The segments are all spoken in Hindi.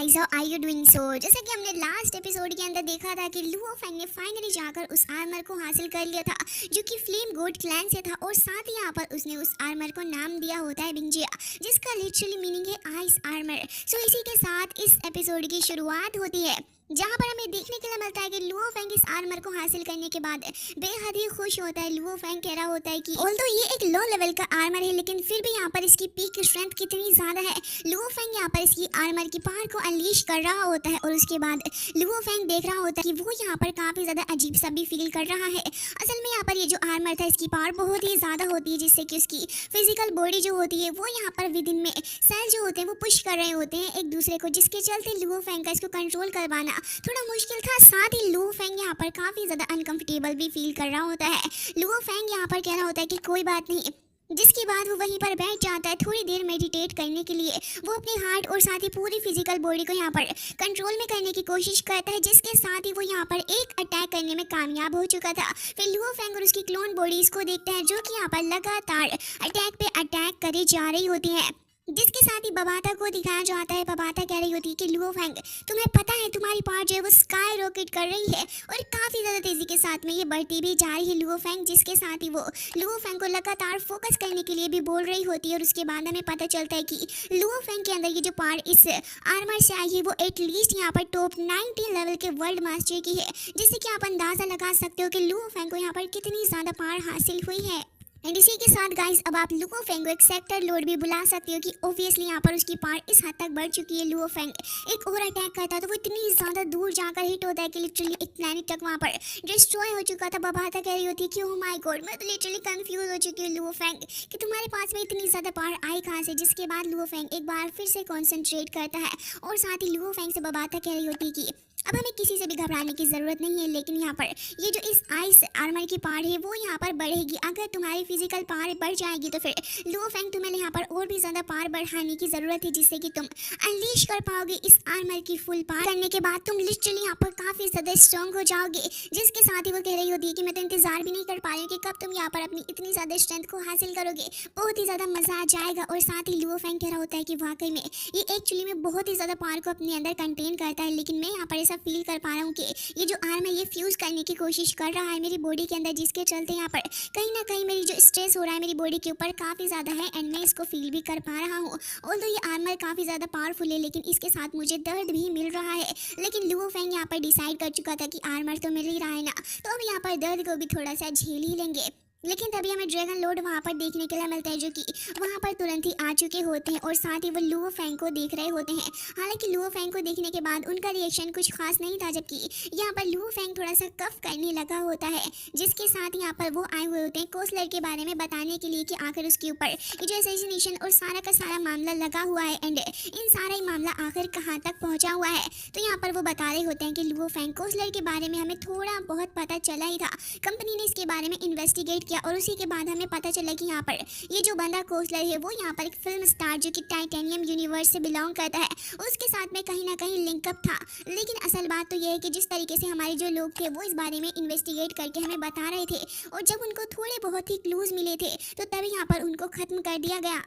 Guys, how are you doing? So जैसा कि हमने लास्ट एपिसोड के अंदर देखा था कि लुओ फैंग ने फाइनली जाकर उस आर्मर को हासिल कर लिया था जो कि फ्लेम गोड क्लैन से था, और साथ ही यहाँ पर उसने उस आर्मर को नाम दिया होता है बिंजिया, जिसका लिटरली मीनिंग है आइस आर्मर। सो इसी के साथ इस एपिसोड की शुरुआत होती है, जहाँ पर हमें देखने के लिए मिलता है कि लुओ फैंग इस आर्मर को हासिल करने के बाद बेहद ही खुश होता है। लुओ फैंग कह रहा होता है कि ऑल्दो ये एक लो लेवल का आर्मर है, लेकिन फिर भी यहाँ पर इसकी पीक स्ट्रेंथ कितनी ज्यादा है। लुओ फैंग यहाँ पर इसकी आर्मर की पावर को अनलीश कर रहा होता है, और उसके बाद लुओ फैंग देख रहा होता है कि वो यहाँ पर काफी ज्यादा अजीब सा भी फील कर रहा है। असल में यहाँ पर ये जो आर्मर था इसकी पावर बहुत ही ज्यादा होती है, जिससे कि उसकी फिजिकल बॉडी जो होती है वो यहाँ पर विद इन में सेल जो होते हैं वो पुश कर रहे होते हैं एक दूसरे को, जिसके चलते लुओ फैंग का इसको कंट्रोल करवाना थोड़ा मुश्किल था। साथ ही लुओ फैंग यहाँ पर काफी ज्यादा अनकंफर्टेबल भी फील कर रहा होता है। लुओ फैंग यहाँ पर कह रहा होता है कि कोई बात नहीं, जिसके बाद वो वहीं पर बैठ जाता है थोड़ी देर मेडिटेट करने के लिए। वो अपने हार्ट और साथ ही पूरी फिजिकल बॉडी को यहाँ पर कंट्रोल में करने की कोशिश करता है, जिसके साथ ही वो यहाँ पर एक अटैक करने में कामयाब हो चुका था। फिर लुओ फैंग और उसकी क्लोन बॉडीज को देखते हैं जो कि यहाँ पर लगातार अटैक पे अटैक करी जा रही होती है, जिसके साथ ही बबाता को दिखाया जाता है। बबाता कह रही होती है कि लुओ फैंग, तुम्हें पता है तुम्हारी पावर जो है वो स्काई रॉकेट कर रही है, और काफी ज्यादा तेजी के साथ में ये बढ़ती भी जा रही है लुओ फैंग, जिसके साथ ही वो लुओ फैंग को लगातार फोकस करने के लिए भी बोल रही होती है। और उसके बाद हमें पता चलता है कि लुओ फैंग के अंदर ये जो पावर इस आर्मर से आई है वो एटलीस्ट यहाँ पर टॉप 90 लेवल के वर्ल्ड मास्टर की है, जिससे कि आप अंदाजा लगा सकते हो कि लुओ फैंग को यहाँ पर कितनी ज्यादा पावर हासिल हुई है। एंड इसी के साथ गाइस अब आप लुओ फैंग को एक सेक्टर लॉर्ड भी बुला सकते हो कि ऑब्वियसली यहाँ पर उसकी पावर इस हद तक बढ़ चुकी है। लुओ फैंग एक और अटैक करता है तो वो इतनी ज्यादा दूर जाकर हिट होता है कि लिटरली एक प्लेनेट तक वहाँ पर डिस्ट्रॉय हो चुका था। बबाता कह रही होती है कि ओह माय गॉड, मैं तो लिटरली कंफ्यूज हो चुकी हूँ लुओ फैंग कि तुम्हारे पास में इतनी ज्यादा पावर आई कहाँ से। जिसके बाद लुओ फैंग एक बार फिर से कॉन्सेंट्रेट करता है, और साथ ही लुओ फैंग से बबाता कह रही होती है कि अब हमें किसी से भी घबराने की ज़रूरत नहीं है, लेकिन यहाँ पर ये जो इस आइस आर्मर की पावर है वो यहाँ पर बढ़ेगी। अगर तुम्हारी फिजिकल पावर बढ़ जाएगी तो फिर लुओ फैंग तुम्हें यहाँ पर और भी ज़्यादा पावर बढ़ाने की ज़रूरत है, जिससे कि तुम अनलीश कर पाओगे इस आर्मर की फुल पावर। करने के बाद तुम लिटरली यहाँ पर काफ़ी ज़्यादा स्ट्रॉन्ग हो जाओगे। जिसके साथ ही वो कह रही होती है कि मैं तो इंतज़ार भी नहीं कर पा रही हूँ कि कब तुम यहाँ पर अपनी इतनी ज़्यादा स्ट्रेंथ को हासिल करोगे, बहुत ही ज़्यादा मज़ा आ जाएगा। और साथ ही लुओ फैंग कह रहा होता है कि वाकई में ये एक्चुअली में बहुत ही ज़्यादा पावर को अपने अंदर कंटेन करता है, लेकिन मैं यहाँ पर ऐसा फील कर पा रहा हूँ कि ये जो आर्म है ये फ्यूज करने की कोशिश कर रहा है मेरी बॉडी के अंदर, जिसके चलते यहाँ पर कहीं ना कहीं मेरी जो स्ट्रेस हो रहा है मेरी बॉडी के ऊपर काफ़ी ज़्यादा है, एंड मैं इसको फील भी कर पा रहा हूँ। ऑल्दो ये आर्मर काफ़ी ज़्यादा पावरफुल है, लेकिन इसके साथ मुझे दर्द भी मिल रहा है। लेकिन लुओ फैंग यहाँ पर डिसाइड कर चुका था कि आर्मर तो मिल ही रहा है ना, तो अब यहाँ पर दर्द को भी थोड़ा सा झेल ही लेंगे। लेकिन तभी हमें ड्रैगन लॉर्ड वहाँ पर देखने के लिए मिलता है, जो कि वहाँ पर तुरंत ही आ चुके होते हैं, और साथ ही वो लुओ फैंग को देख रहे होते हैं। हालांकि लुओ फैंग को देखने के बाद उनका रिएक्शन कुछ खास नहीं था, जबकि यहाँ पर लुओ फैंग थोड़ा सा कफ करने लगा होता है, जिसके साथ यहाँ पर वो आए हुए होते हैं कोस्लर के बारे में बताने के लिए कि आखिर उसके ऊपर ये जो असैसिनेशन और सारा का सारा मामला लगा हुआ है, एंड इन सारा ही मामला आखिर कहाँ तक पहुँचा हुआ है। तो यहाँ पर वो बता रहे होते हैं कि लुओ फैंग कोस्लर के बारे में हमें थोड़ा बहुत पता चला ही था, कंपनी ने इसके बारे में इन्वेस्टिगेट किया, और उसी के बाद हमें पता चला कि यहाँ पर ये जो बंदा कोस्लर है वो यहाँ पर एक फिल्म स्टार जो कि टाइटेनियम यूनिवर्स से बिलोंग करता है, उसके साथ में कहीं ना कहीं लिंकअप था। लेकिन असल बात तो ये है कि जिस तरीके से हमारे जो लोग थे वो इस बारे में इन्वेस्टिगेट करके हमें बता रहे थे, और जब उनको थोड़े बहुत ही क्लूज मिले थे तो तभी यहाँ पर उनको खत्म कर दिया गया।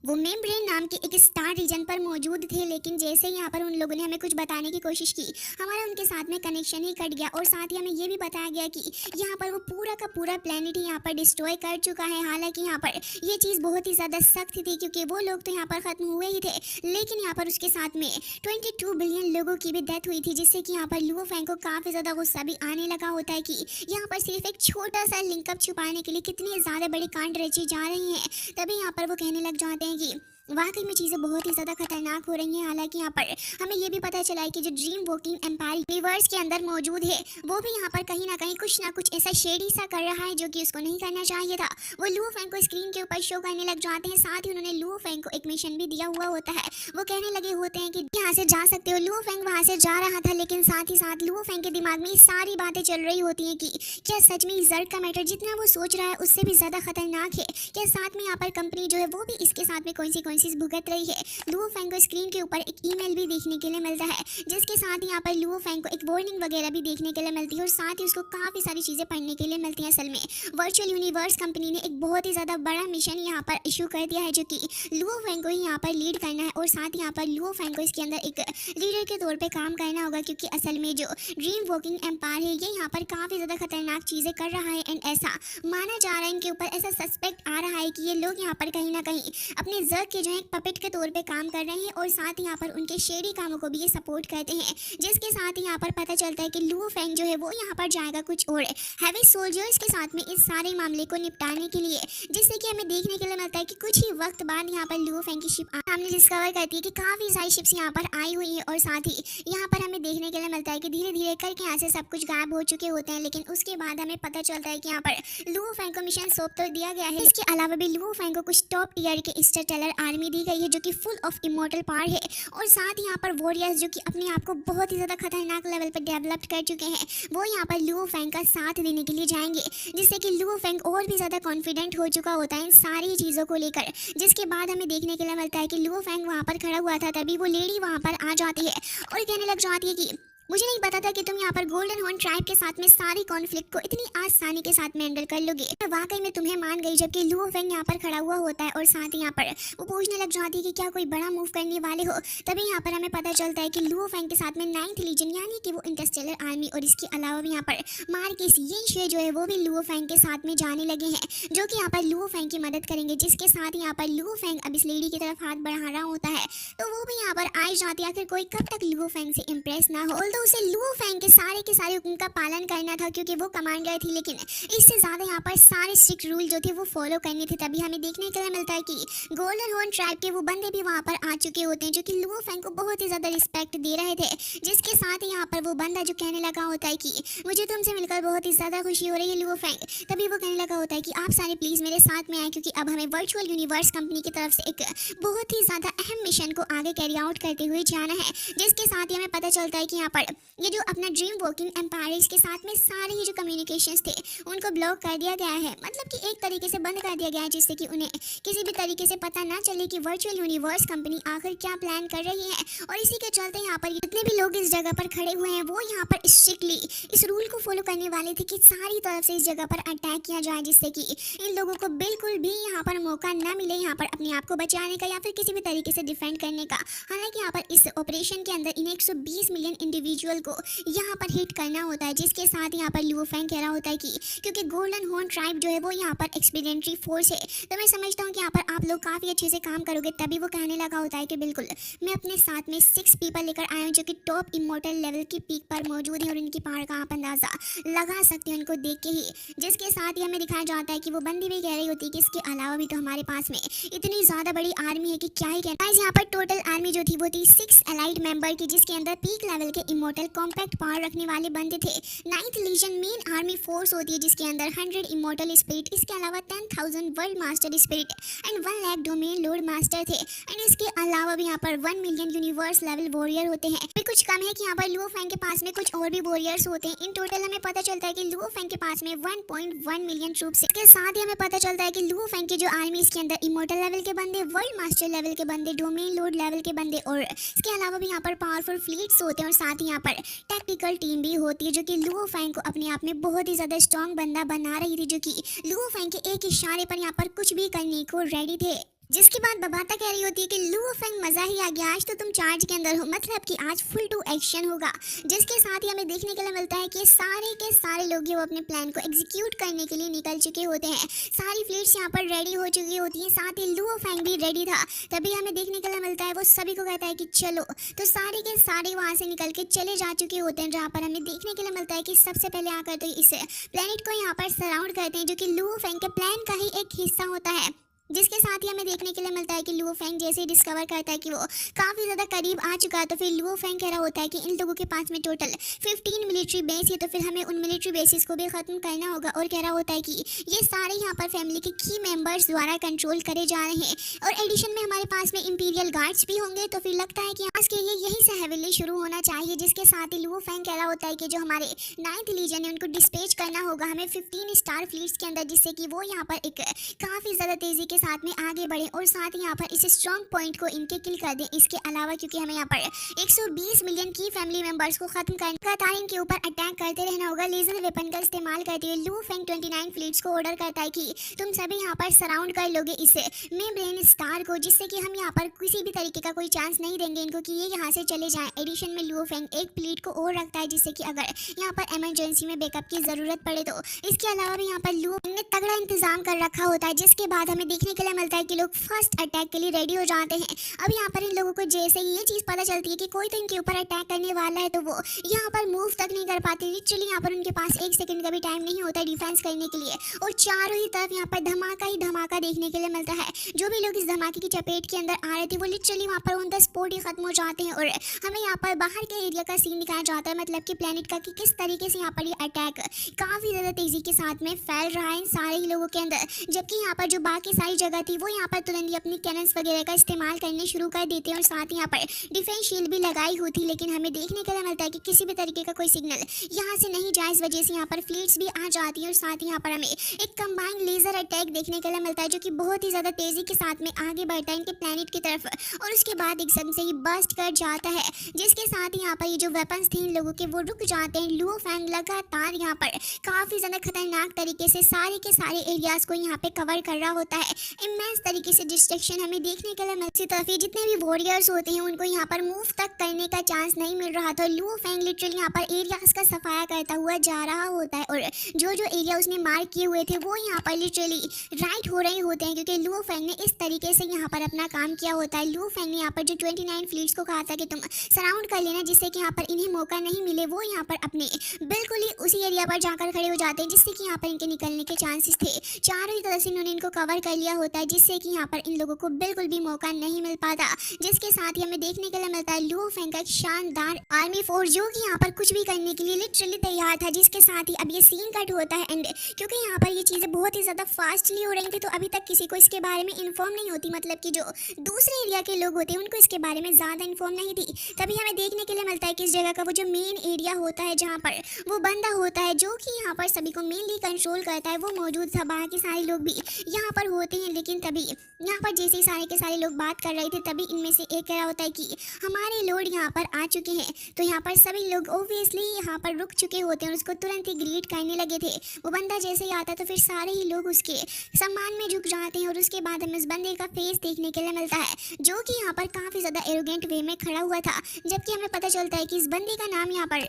वो मेम्ब्रेन नाम के एक स्टार रीजन पर मौजूद थे, लेकिन जैसे यहाँ पर उन लोगों ने हमें कुछ बताने की कोशिश की, हमारा उनके साथ में कनेक्शन ही कट गया, और साथ ही हमें ये भी बताया गया कि यहाँ पर वो पूरा का पूरा प्लेनेट ही यहाँ पर डिस्ट्रॉय कर चुका है। हालांकि यहाँ पर ये चीज़ बहुत ही ज़्यादा सख्त थी, क्योंकि वो लोग तो यहाँ पर ख़त्म हुए ही थे, लेकिन यहाँ पर उसके साथ में 22 बिलियन लोगों की भी डेथ हुई थी, जिससे कि यहाँ पर लुओ फैंग को काफ़ी ज़्यादा गुस्सा भी आने लगा होता है कि यहाँ पर सिर्फ एक छोटा सा लिंकअप छुपाने के लिए कितनी ज़्यादा बड़ी कांड रची जा रही हैं। तभी यहाँ पर वो कहने लग जाते हैं कि वाकई में चीज़ें बहुत ही ज़्यादा खतरनाक हो रही हैं। हालांकि यहाँ पर हमें ये भी पता चला है कि जो ड्रीम वॉकिंग एम्पायर यूनिवर्स के अंदर मौजूद है वो भी यहाँ पर कहीं ना कहीं कुछ ना कुछ ऐसा शेडी सा कर रहा है जो कि उसको नहीं करना चाहिए था। वो लुओ फैंग को स्क्रीन के ऊपर शो करने लग जाते हैं, साथ ही उन्होंने लुओ फैंग को एक मिशन भी दिया हुआ होता है। वो कहने लगे होते हैं कि यहाँ से जा सकते हो। लुओ फैंग वहाँ से जा रहा था, लेकिन साथ ही साथ लुओ फैंग के दिमाग में सारी बातें चल रही होती हैं कि क्या सच में जर्ड का मैटर जितना वो सोच रहा है उससे भी ज़्यादा खतरनाक है, क्या साथ में यहाँ पर कंपनी जो है वो भी इसके साथ में कौन कॉन्सिक्वेंसेस भुगत रही है। लुओ फेंग को स्क्रीन के ऊपर एक ईमेल भी देखने के लिए मिलता है, जिसके साथ यहाँ पर लुओ फेंग को एक वार्निंग वगैरह भी देखने के लिए मिलती है और साथ ही उसको काफ़ी सारी चीज़ें पढ़ने के लिए मिलती हैं। असल में वर्चुअल यूनिवर्स कंपनी ने एक बहुत ही ज़्यादा बड़ा मिशन यहाँ पर इशू कर दिया है, जो कि लुओ फेंग को ही यहाँ पर लीड करना है और साथ ही यहाँ पर लुओ फेंग को इसके अंदर एक लीडर के तौर पे काम करना होगा, क्योंकि असल में जो ड्रीम वॉकिंग एम्पायर है ये यहाँ पर काफ़ी ज़्यादा खतरनाक चीज़ें कर रहा है एंड ऐसा माना जा रहा है, इनके ऊपर ऐसा सस्पेक्ट आ रहा है कि ये लोग यहाँ पर कहीं ना कहीं अपने जर्क के जो है पपेट के तौर पे काम कर रहे हैं और साथ ही यहाँ पर उनके शेडी कामों को भी ये सपोर्ट करते हैं, जिसके साथ ही यहाँ पर पता चलता है कि लुओ फेंग जो है वो यहाँ पर जाएगा कुछ और हैवी सोल्जर्स के साथ में इस सारे मामले को निपटाने के लिए, जिससे कि हमें देखने के लिए मिलता है कि कुछ ही वक्त बाद यहाँ पर लुओ फेंग की शिप सामने डिस्कवर करती है कि काफ़ी सारी शिप्स यहाँ पर आई हुई है और साथ ही यहाँ पर हमें देखने के लिए मिलता है कि धीरे धीरे करके यहाँ से सब कुछ गायब हो चुके होते हैं, लेकिन उसके बाद हमें पता चलता है कि यहाँ पर लुओ फेंग को मिशन सौंप तो दिया गया है। इसके अलावा भी लुओ फेंग को कुछ टॉप टीयर के इंटरस्टेलर आर्मी दी गई है, जो कि फुल ऑफ इमॉर्टल पावर है और साथ ही यहाँ पर वॉरियर्स जो कि अपने आप को बहुत ही ज़्यादा खतरनाक लेवल पर डेवलप कर चुके हैं, वो यहाँ पर लुओ फेंग का साथ देने के लिए जाएंगे, जिससे कि लुओ फेंग और भी ज़्यादा कॉन्फिडेंट हो चुका होता है इन सारी चीज़ों को लेकर। जिसके बाद हमें देखने के लिए मिलता है कि लुओ फेंग वहाँ पर खड़ा हुआ था, तभी वो लेडी वहाँ पर आ जाती है और कहने लग जाती है कि मुझे नहीं पता था कि तुम यहाँ पर गोल्डन हॉर्न ट्राइब के साथ में सारी कॉन्फ्लिक्ट को इतनी आसानी के साथ में हैंडल कर लोगे। मैं वाकई में तुम्हें मान गई, जबकि लुओ फेंग यहाँ पर खड़ा हुआ होता है और साथ ही यहाँ पर वो पूछने लग जाती है कि क्या कोई बड़ा मूव करने वाले हो। तभी यहाँ पर हमें पता चलता है कि लुओ फेंग के साथ में 9th लीजन यानी कि वो इंटरस्टेलर आर्मी और इसके अलावा भी यहाँ पर मार्केस येंग जो है वो भी लुओ फेंग के साथ में जाने लगे हैं, जो कि यहाँ पर लुओ फेंग की मदद करेंगे। जिसके साथ यहाँ पर लुओ फेंग अब इस लेडी की तरफ हाथ बढ़ा रहा होता है, तो वो भी यहाँ पर आई जाती है। आखिर कोई कब तक लुओ फेंग से इम्प्रेस ना हो, तो उसे लुओ फेंग के सारे हुक्म का पालन करना था, क्योंकि वो कमांडर थी, लेकिन इससे ज्यादा यहाँ पर सारे स्ट्रिक्ट रूल जो थे वो फॉलो करने थे। तभी हमें देखने के लिए मिलता है कि गोल्डन हॉर्न ट्राइब के वो बंदे भी वहाँ पर आ चुके होते हैं, जो कि लुओ फेंग को बहुत ही ज्यादा रिस्पेक्ट दे रहे थे। जिसके साथ ही यहाँ पर वो बंदा जो कहने लगा होता है कि मुझे तुमसे मिलकर बहुत ही ज्यादा खुशी हो रही है लुओ फेंग, तभी वो कहने लगा होता है कि आप सारे प्लीज मेरे साथ में आए, क्योंकि अब हमें वर्चुअल यूनिवर्स कंपनी की तरफ से एक बहुत ही ज्यादा अहम मिशन को आगे कैरी आउट करते हुए जाना है। जिसके साथ ही हमें पता चलता है कि यहाँ पर ये जो अपना ड्रीम वॉकिंग एम्पायर के साथ में सारे ही जो कम्युनिकेशंस थे उनको ब्लॉक कर दिया गया है, मतलब कि एक तरीके से बंद कर दिया गया है, जिससे कि उन्हें किसी भी तरीके से पता ना चले कि वर्चुअल यूनिवर्स कंपनी आखिर क्या प्लान कर रही है। और इसी के चलते यहाँ पर जितने भी लोग इस जगह पर खड़े हुए हैं वो यहाँ पर स्ट्रिक्टली इस रूल को फॉलो करने वाले थे कि सारी तरफ से इस जगह पर अटैक किया जाए, जिससे कि इन लोगों को बिल्कुल भी यहाँ पर मौका ना मिले यहाँ पर अपने आप को बचाने का या फिर किसी भी तरीके से डिफेंड करने का। हालांकि यहाँ पर इस ऑपरेशन के अंदर इन 120 मिलियन इंडिविजुअल को यहाँ पर हिट करना होता है। जिसके साथ यहाँ पर लुओ फेंग कह रहा होता है कि क्योंकि गोल्डन हॉर्न ट्राइब जो है वो यहाँ पर एक्सपीरियंट्री फोर्स है, तो मैं समझता हूँ कि यहाँ पर आप लोग काफ़ी अच्छे से काम करोगे। तभी वो कहने लगा होता है कि बिल्कुल मैं अपने साथ में 6 पीपल लेकर आया हूँ, जो कि टॉप इमॉर्टल लेवल की पीक पर मौजूद है और इनकी पावर का आप अंदाज़ा लगा सकते हैं उनको देख के ही। जिसके साथ ही हमें दिखाया जाता है कि वो बंदी भी कह रही होती है कि इसके अलावा भी तो हमारे पास में इतनी ज़्यादा बड़ी आर्मी है कि क्या ही कहना। यहाँ पर टोटल आर्मी जो थी वो थी 6 एलाइड मेंबर की, जिसके अंदर पीक लेवल के इमॉर्टल कॉम्पैक्ट पावर रखने वाले बंदे थे। 9th legion main army force होती है, जिसके अंदर 100 इमॉर्टल स्पिरिट, इसके अलावा 10,000 world master spirit and 1 lakh domain Lord master थे। एंड इसके अलावा भी यहाँ पर 1 मिलियन यूनिवर्स लेवल वॉरियर होते हैं। फिर कुछ कम है कि यहाँ पर लुओ फेंग के पास में कुछ और भी वॉरियर्स होते हैं। इन टोटल हमें पता चलता है कि लुओ फेंग के पास में 1.1 मिलियन ट्रूप्स है। इसके साथ ही हमें पता चलता है कि लुओ फेंग की जो आर्मी इसके अंदर इमॉर्टल लेवल के बंदे, वर्ल्ड मास्टर लेवल के बंदे, डोमेन लॉर्ड लेवल के बंदे और इसके अलावा भी यहाँ पर पावरफुल फ्लीट्स होते हैं और साथ ही यहाँ पर टेक्निकल टीम भी होती है, जो कि लुओ फेंग को अपने आप में बहुत ही ज़्यादा स्ट्रॉन्ग बंदा बना रही थी, जो कि लुओ फेंग के एक इशारे पर यहाँ पर कुछ भी करने को रेडी थे। जिसके बाद बबाता कह रही होती है कि लुओ फेंग मजा ही आ गया, आज तो तुम चार्ज के अंदर हो, मतलब कि आज फुल टू एक्शन होगा। जिसके साथ ही हमें देखने के लिए मिलता है कि सारे के सारे लोग वो अपने प्लान को एग्जीक्यूट करने के लिए निकल चुके होते हैं। सारी फ्लीट्स यहाँ पर रेडी हो चुकी होती हैं, साथ ही लुओ फेंग भी रेडी था। तभी हमें देखने के लिए मिलता है वो सभी को कहता है कि चलो, तो सारे के सारे वहाँ से निकल के चले जा चुके होते हैं, जहाँ पर हमें देखने के लिए मिलता है कि सबसे पहले आकर तो इस प्लेनेट को यहाँ पर सराउंड करते हैं, जो कि लुओ फेंग के प्लान का ही एक हिस्सा होता है। जिसके साथ ही हमें देखने के लिए मिलता है कि लुओ फेंग जैसे ही डिस्कवर करता है कि वो काफ़ी ज़्यादा करीब आ चुका है, तो फिर लुओ फेंग कह रहा होता है कि इन लोगों के पास में टोटल 15 मिलिट्री बेस है, तो फिर हमें उन मिलिट्री बेसिस को भी ख़त्म करना होगा। और कह रहा होता है कि ये सारे यहाँ पर फैमिली के की मेंबर्स द्वारा कंट्रोल करे जा रहे हैं और एडिशन में हमारे पास में इंपीरियल गार्ड्स भी होंगे, तो फिर लगता है कि आज के ये यहीं से हेविली शुरू होना चाहिए। जिसके साथ ही लुओ फेंग कह रहा होता है कि जो हमारे 9th लीजन है उनको डिस्पैच करना होगा हमें 15 स्टार फ्लीट्स के अंदर, जिससे कि वो यहाँ पर एक काफ़ी ज़्यादा तेज़ी के के साथ में आगे बढ़े और साथ ही यहाँ पर इस स्ट्रॉन्ग पॉइंट को इनके किल कर दें। इसके अलावा क्योंकि हमें यहाँ पर 120 मिलियन की फैमिली मेंबर्स को खत्म करने लगातार इनके ऊपर अटैक करते रहना होगा। लेजर वेपन का इस्तेमाल करते हुए लू फेंग 29 फ्लीट्स को ऑर्डर करता है कि तुम सभी यहाँ पर सराउंड कर लोगे इस मेम्ब्रेन स्टार को, जिससे कि हम यहाँ पर किसी भी तरीके का कोई चांस नहीं देंगे इनको कि ये यहाँ से चले जाएं। एडिशन में लू फेंग एक फ्लीट को और रखता है, जिससे कि अगर यहाँ पर इमरजेंसी में बैकअप की जरूरत पड़े तो। इसके अलावा भी यहाँ पर लू ने तगड़ा इंतजाम कर रखा होता है, जिसके बाद हमें देखने के लिए मिलता है कि लोग फर्स्ट अटैक के लिए रेडी हो जाते हैं। अब यहाँ पर इन लोगों को जैसे ही ये चीज पता चलती है कि कोई तो इनके ऊपर अटैक करने वाला है, तो वो यहाँ पर मूव तक नहीं कर पाते। लिटरली यहाँ पर उनके पास 1 सेकंड का भी टाइम नहीं होता है डिफेंस करने के लिए, और चारों ही तरफ यहाँ पर धमाका ही धमाका देखने के लिए मिलता है। जो भी लोग इस धमाके की चपेट के अंदर आ रहे थे वो लिटरली वहाँ पर ऑन द स्पॉट ही खत्म हो जाते हैं, और हमें यहाँ पर बाहर के एरिया का सीन दिखाया जाता है, मतलब कि प्लेनेट का, कि किस तरीके से यहाँ पर ये अटैक काफी ज्यादा तेजी के साथ में फैल रहा है इन सारे ही लोगों के अंदर। जबकि यहाँ पर जो बाकी सारी जगह थी वो यहाँ पर तुरंत ही अपनी कैनन्स वगैरह का इस्तेमाल करने शुरू कर देते हैं, और साथ ही यहाँ पर डिफेंस शील्ड भी लगाई हुई थी। लेकिन हमें देखने के लिए मिलता है कि किसी भी तरीके का कोई सिग्नल यहाँ से नहीं जाए, इस वजह से यहाँ पर फ्लीट्स भी आ जाती है, और साथ ही यहाँ पर हमें एक कंबाइंड लेजर अटैक देखने के लिए मिलता है, जो कि बहुत ही ज्यादा तेजी के साथ में आगे बढ़ता है इनके प्लेनेट की तरफ, और उसके बाद एकदम से ही बस्ट कर जाता है, जिसके साथ ही यहाँ पर ये जो वेपन्स थे इन लोगों के वो रुक जाते हैं। लुओ फैंग लगातार यहाँ पर काफी ज्यादा खतरनाक तरीके से सारे के सारे एरियाज को यहाँ पे कवर कर रहा होता है। इमेंस तरीके से डिस्ट्रक्शन हमें देखने के लिए मिलती तरफ जितने भी वॉरियर्स होते हैं उनको यहाँ पर मूव तक करने का चांस नहीं मिल रहा था। लुओ फैंग लिटरली यहाँ पर एरियाज का सफाया करता हुआ जा रहा होता है, और जो जो एरिया उसने मार्क किए हुए थे वो यहाँ पर लिटरली राइट हो रहे होते हैं, क्योंकि लुओ फैंग ने इस तरीके से यहाँ पर अपना काम किया होता है। लुओ फैंग ने यहाँ पर जो 29 फ्लीट्स को कहा था कि तुम सराउंड कर लेना, जिससे कि यहाँ पर इन्हें मौका नहीं मिले, वो यहाँ पर अपने बिल्कुल ही उसी एरिया पर जाकर खड़े हो जाते हैं, जिससे कि यहाँ पर इनके निकलने के चांसेस थे। चारों ही तरफ से इन्होंने इनको कवर कर लिया होता है, जिससे कि यहाँ पर इन लोगों को बिल्कुल भी मौका नहीं मिल पाता। जिसके साथ ही हमें देखने के लिए मिलता है लुओ फैंग का एक शानदार आर्मी फोर्स, जो कि यहाँ पर कुछ भी करने के लिए लिटरली तैयार था। जिसके साथ ही अब ये सीन कट होता है, एंड क्योंकि यहाँ पर ये चीज़ें बहुत ही ज़्यादा फास्टली हो रही थी, तो अभी तक किसी को इसके बारे में इन्फॉर्म नहीं होती, मतलब कि जो दूसरे एरिया के लोग होते हैं उनको इसके बारे में ज़्यादा इन्फॉर्म नहीं थी। तभी हमें देखने के लिए मिलता है कि इस जगह का वो जो मेन एरिया होता है जहाँ पर वो बंदा होता है, जो कि यहाँ पर सभी को मेनली कंट्रोल करता है, वो मौजूद था। बाकी सारे लोग भी यहाँ पर होते हैं, लेकिन तभी यहाँ पर जैसे ही सारे के सारे लोग बात कर रहे थे, तभी इनमें से एक कह रहा होता है कि हमारे लॉर्ड यहाँ पर आ चुके हैं। तो यहाँ पर सभी लोग ऑब्वियसली यहाँ पर रुक चुके होते हैं और उसको तुरंत ही ग्रीट करने लगे थे। वो बंदा जैसे ही आता तो फिर सारे ही लोग उसके सम्मान में झुक जाते हैं, और उसके बाद हमें उस बंदे का फेस देखने के लिए मिलता है, जो कि यहाँ पर काफ़ी ज़्यादा एरोगेंट वे में खड़ा हुआ था। जबकि हमें पता चलता है कि इस बंदे का नाम यहाँ पर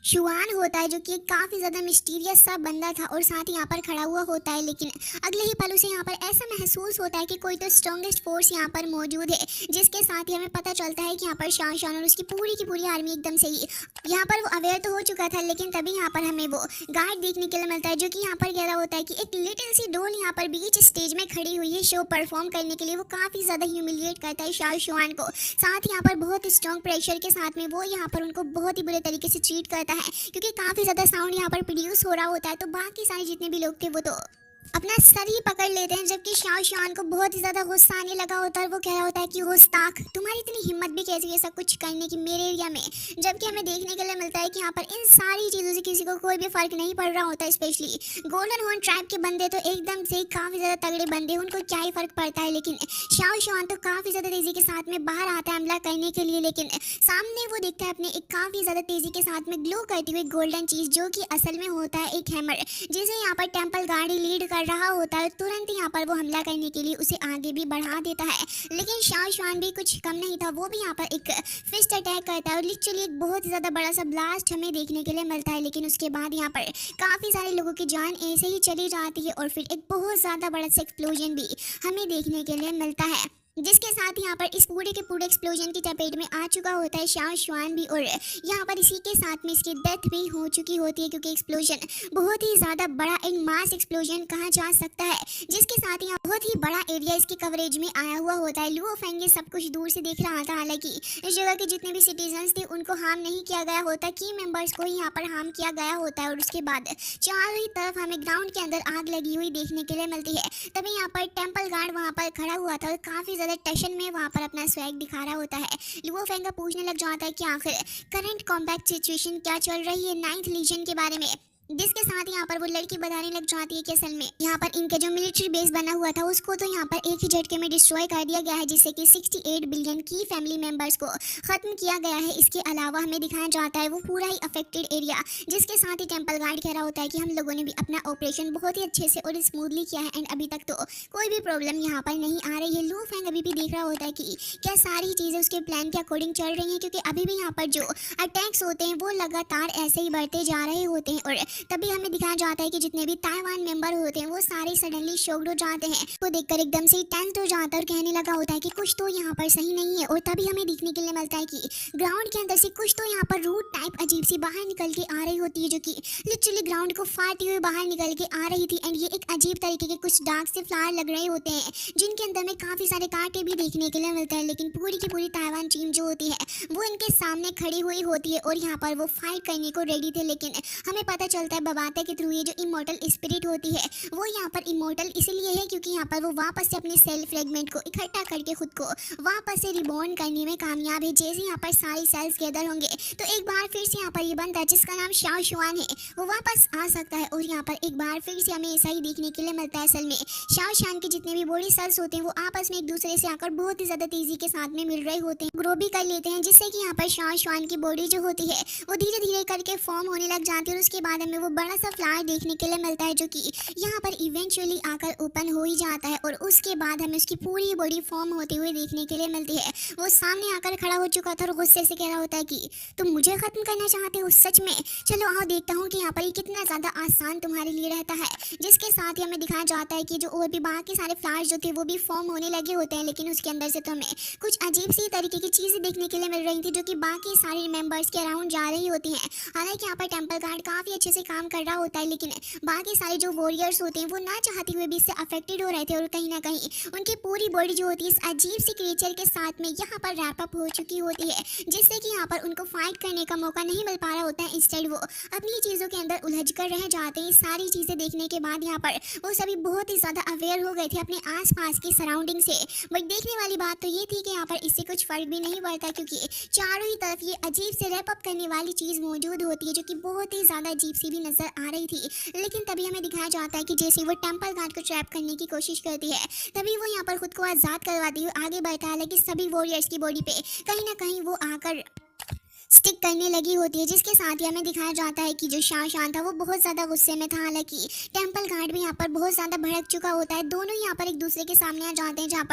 शुआन होता है, जो कि काफ़ी ज़्यादा मिस्टीरियस सा बंदा था, और साथ ही यहाँ पर खड़ा हुआ होता है। लेकिन अगले ही पल उसे यहाँ पर ऐसा महसूस होता है कि कोई तो स्ट्रॉन्गेस्ट फोर्स यहाँ पर मौजूद है, जिसके साथ ही हमें पता चलता है कि यहाँ पर शान और उसकी पूरी की पूरी आर्मी एकदम से ही यहाँ पर वो अवेयर तो हो चुका था। लेकिन तभी यहाँ पर हमें वो गार्ड देखने के लिए मिलता है, जो कि यहाँ पर कह रहा होता है कि एक लिटिल सी डोल यहाँ पर बीच स्टेज में खड़ी हुई है शो परफॉर्म करने के लिए। वो काफ़ी ज़्यादा ह्यूमिलिएट करता है शान को, साथ ही यहाँ पर बहुत स्ट्रॉन्ग प्रेशर के साथ में वो यहाँ पर उनको बहुत ही बुरे तरीके से ट्रीट करता है, क्योंकि काफ़ी ज़्यादा साउंड यहाँ पर प्रोड्यूस हो रहा होता है। तो बाकी सारे जितने भी लोग थे वो तो अपना सर ही पकड़ लेते हैं, जबकि शान को बहुत ही ज़्यादा गुस्सा आने लगा होता है। वो कह रहा होता है कि गुस्ताख, तुम्हारी इतनी हिम्मत भी कैसी है सब कुछ करने की मेरे एरिया में। जबकि हमें देखने के लिए मिलता है कि यहाँ पर इन सारी चीज़ों से किसी को कोई भी फर्क नहीं पड़ रहा होता। स्पेशली गोल्डन हॉर्न ट्राइब के बंदे तो एकदम से काफ़ी ज़्यादा तगड़े बंदे, उनको क्या ही फर्क पड़ता है। लेकिन शान तो काफ़ी ज़्यादा तेज़ी के साथ में बाहर आता है हमला करने के लिए, लेकिन सामने वो दिखता है अपने एक काफ़ी ज़्यादा तेज़ी के साथ में ग्लो करती हुई गोल्डन चीज़, जो कि असल में होता है एक हैमर, जिसे यहाँ पर टेम्पल गार्ड लीड कर रहा होता है। तुरंत यहाँ पर वो हमला करने के लिए उसे आगे भी बढ़ा देता है। लेकिन शान भी कुछ कम नहीं था, वो भी यहाँ पर एक फिस्ट अटैक करता है, और लिटरली एक बहुत ही ज़्यादा बड़ा सा ब्लास्ट हमें देखने के लिए मिलता है। लेकिन उसके बाद यहाँ पर काफ़ी सारे लोगों की जान ऐसे ही चली जाती है, और फिर एक बहुत ज़्यादा बड़ा सा एक्सप्लोजन भी हमें देखने के लिए मिलता है, जिसके साथ यहाँ पर इस पूरे के पूरे एक्सप्लोजन की चपेट में आ चुका होता है शान भी, और यहाँ पर इसी के साथ में इसकी डेथ भी हो चुकी होती है, क्योंकि एक्सप्लोजन बहुत ही ज़्यादा बड़ा एक मास एक्सप्लोजन कहा जा सकता है, जिसके साथ यहाँ बहुत ही बड़ा एरिया इसकी कवरेज में आया हुआ होता है। लुओ फेंग ये सब कुछ दूर से देख रहा था, हालांकि इस जगह के जितने भी सिटीजन्स थे उनको हार्म नहीं किया गया होता, की मेंबर्स को ही यहाँ पर हार्म किया गया होता है। और उसके बाद चारों ही तरफ हमें ग्राउंड के अंदर आग लगी हुई देखने के लिए मिलती है। तभी यहाँ पर टेम्पल गार्ड वहाँ पर खड़ा हुआ था और काफ़ी टेंशन में वहाँ पर अपना स्वैग दिखा रहा होता है। लुओ फेंग का पूछने लग जाता है कि आखिर करंट कॉम्बैट सिचुएशन क्या चल रही है 9th लीजन के बारे में। जिसके साथ यहाँ पर वो लड़की बताने लग जाती है कि असल में यहाँ पर इनके जो मिलिट्री बेस बना हुआ था उसको तो यहाँ पर एक ही झटके में डिस्ट्रॉय कर दिया गया है, जिससे कि 68 बिलियन की फैमिली मेंबर्स को खत्म किया गया है। इसके अलावा हमें दिखाया जाता है वो पूरा ही अफेक्टेड एरिया, जिसके साथ ही टेम्पल गार्ड कह रहा होता है कि हम लोगों ने भी अपना ऑपरेशन बहुत ही अच्छे से और स्मूथली किया है एंड अभी तक तो कोई भी प्रॉब्लम यहाँ पर नहीं आ रही है। लू फैंग अभी भी देख रहा होता है कि क्या सारी चीज़ें उसके प्लान के अकॉर्डिंग चल रही हैं, क्योंकि अभी भी यहाँ पर जो अटैक्स होते हैं वो लगातार ऐसे ही बढ़ते जा रहे होते हैं। और तभी हमें दिखाया जाता है कि जितने भी ताइवान मेंबर होते हैं वो सारे सडनली शॉक्ड हो जाते हैं, वो देखकर एकदम से टेंस्ड हो जाता है और कहने लगा होता है कि कुछ तो यहाँ पर सही नहीं है। और तभी हमें देखने के लिए मिलता है कि ग्राउंड के अंदर से कुछ तो यहाँ पर रूट टाइप अजीब सी बाहर निकल के आ रही होती है, जो कि लिटरली ग्राउंड को फाड़ती हुई बाहर निकल के आ रही थी। एंड ये एक अजीब तरीके के कुछ डार्क से फ्लावर लग रहे होते हैं, जिनके अंदर में काफी सारे कांटे भी देखने के लिए मिलता है। लेकिन पूरी की पूरी ताइवान टीम जो होती है वो इनके सामने खड़ी हुई होती है और यहाँ पर वो फाइट करने को रेडी थे। लेकिन हमें पता चलता है बबाते के थ्रू ये जो इमोर्टल स्पिरिट होती है वो यहाँ पर इमोर्टल इसलिए है क्योंकि यहाँ पर वो वापस से अपने सेल फ्रेगमेंट को इकट्ठा करके खुद को वापस से रिबॉर्न करने में कामयाब है। जैसे यहाँ पर सारी सेल्स गैदर होंगे तो एक बार फिर से यहाँ पर ये बंदा जिसका नाम शाओ शुआन है वो वापस आ सकता है। और यहाँ पर एक बार फिर से हमें ऐसा ही देखने के लिए मिलता है। असल में शाओ शान के जितने भी बॉडी सेल्स होते हैं वो आपस में एक दूसरे से आकर बहुत ही ज्यादा तेजी के साथ में मिल रहे होते हैं, ग्रो भी कर लेते हैं, जिससे कि यहाँ पर शाओ शुआन की बॉडी जो होती है वो धीरे धीरे करके फॉर्म होने लग जाती है। और उसके बाद हमें वो बड़ा सा फ्लावर देखने के लिए मिलता है, जो कि यहाँ पर इवेंचुअली आकर ओपन हो ही जाता है। और उसके बाद हमें उसकी पूरी बॉडी फॉर्म होते हुए देखने के लिए मिलती है। वो सामने आकर खड़ा हो चुका था और गुस्से से कह रहा होता है कि तुम मुझे खत्म करना चाहते हो सच में, चलो आओ देखता हूँ कि यहाँ पर ये कितना ज्यादा आसान तुम्हारे लिए रहता है। जिसके साथ ही हमें दिखाया जाता है कि जो और भी बाकी सारे फ्लावर्स जो थे वो भी फॉर्म होने लगे होते हैं, लेकिन उसके अंदर से तो हमें कुछ अजीब सी तरीके की चीजें देखने के लिए मिल रही थी, जो कि बाकी सारे मेंबर्स के अराउंड जा रही होती हैं। हालांकि यहाँ पर टेम्पल गार्ड काफी अच्छे से काम कर रहा होता है, लेकिन बाकी सारे जो वॉरियर्स होते हैं वो ना चाहते हुए भी इससे अफेक्टेड हो रहे थे। और कहीं ना कहीं उनकी पूरी बॉडी जो होती है इस अजीब सी क्रिएचर के साथ में यहाँ पर रैप अप हो चुकी होती है, जिससे कि यहाँ पर उनको फाइट करने का मौका नहीं मिल पा रहा होता है। इंस्टेड वो अपनी चीज़ों के अंदर उलझ कर रह जाते हैं। सारी चीज़ें देखने के बाद यहाँ पर वो सभी बहुत ही ज़्यादा अवेयर हो गए थे अपने आसपास की सराउंडिंग से। बट देखने वाली बात तो ये थी कि यहाँ पर इससे कुछ फर्क भी नहीं पड़ता, क्योंकि चारों ही तरफ ये अजीब से रैप अप करने वाली चीज़ मौजूद होती है, जो कि बहुत ही ज़्यादा अजीब सी भी नज़र आ रही थी। लेकिन तभी हमें दिखाया जाता है कि जैसे वो टेम्पल गार्ड को ट्रैप करने की कोशिश करती है, तभी वो यहाँ पर खुद को आज़ाद करवाती हुई आगे बढ़ता है। हालांकि सभी वॉरियर्स की बॉडी पे कहीं ना कहीं वो आकर स्टिक करने लगी होती है। जिसके साथ ही हमें दिखाया जाता है कि जो शान था वो बहुत ज़्यादा गुस्से में था। हालांकि टेम्पल गार्ड भी यहाँ पर बहुत ज़्यादा भड़क चुका होता है। दोनों यहाँ पर एक दूसरे के सामने आ जाते हैं, जहाँ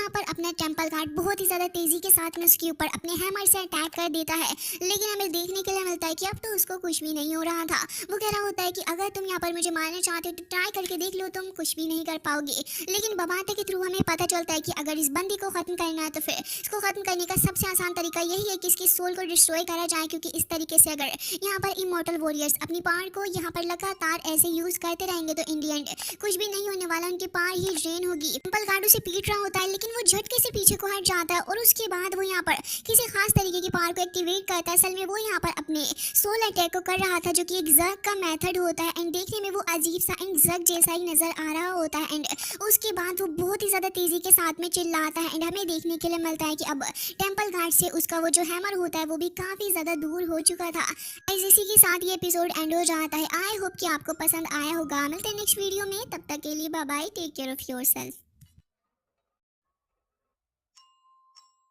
पर अपना टेम्पल गार्ड बहुत ही ज़्यादा तेज़ी के साथ में उसके ऊपर अपने हैमर से अटैक कर देता है। लेकिन हमें देखने के लिए मिलता है कि अब तो उसको कुछ भी नहीं हो रहा था। वो कह रहा होता है कि अगर तुम यहाँ पर मुझे मारना चाहते हो तो ट्राई करके देख लो, तुम कुछ भी नहीं कर पाओगे। लेकिन बबाते के थ्रू हमें पता चलता है कि अगर इस बंदी को ख़त्म करना है तो फिर इसको ख़त्म करने का सबसे आसान तरीका यही है कि इसकी सोल को डिस्ट्रॉय करा जाए, क्योंकि इस तरीके से अगर यहाँ पर इमॉर्टल वॉरियर्स अपनी पावर को यहाँ पर लगातार ऐसे यूज करते रहेंगे तो इन दी एंड कुछ भी नहीं होने वाला, उनकी पावर ही ड्रेन होगी। टेम्पल गार्ड उसे पीट रहा होता है, लेकिन वो झटके से पीछे को हट जाता है और उसके बाद वो यहाँ पर किसी खास तरीके की पावर को एक्टिवेट करता है। असल में वो यहाँ पर अपने सोल अटैक को कर रहा था, जो कि एक जग का मेथड होता है एंड देखने में वो अजीब सा एंड जग जैसा ही नजर आ रहा होता है। एंड उसके बाद वो बहुत ही ज्यादा तेजी के साथ में चिल्लाता है एंड हमें देखने के लिए मिलता है कि अब टेम्पल गार्ड से उसका वो जो हैमर होता है वो भी काफी ज्यादा दूर हो चुका था। इसी के साथ ये एपिसोड एंड हो जाता है। आई होप कि आपको पसंद आया होगा। मिलते हैं नेक्स्ट वीडियो में, तब तक के लिए bye bye, take care of yourself.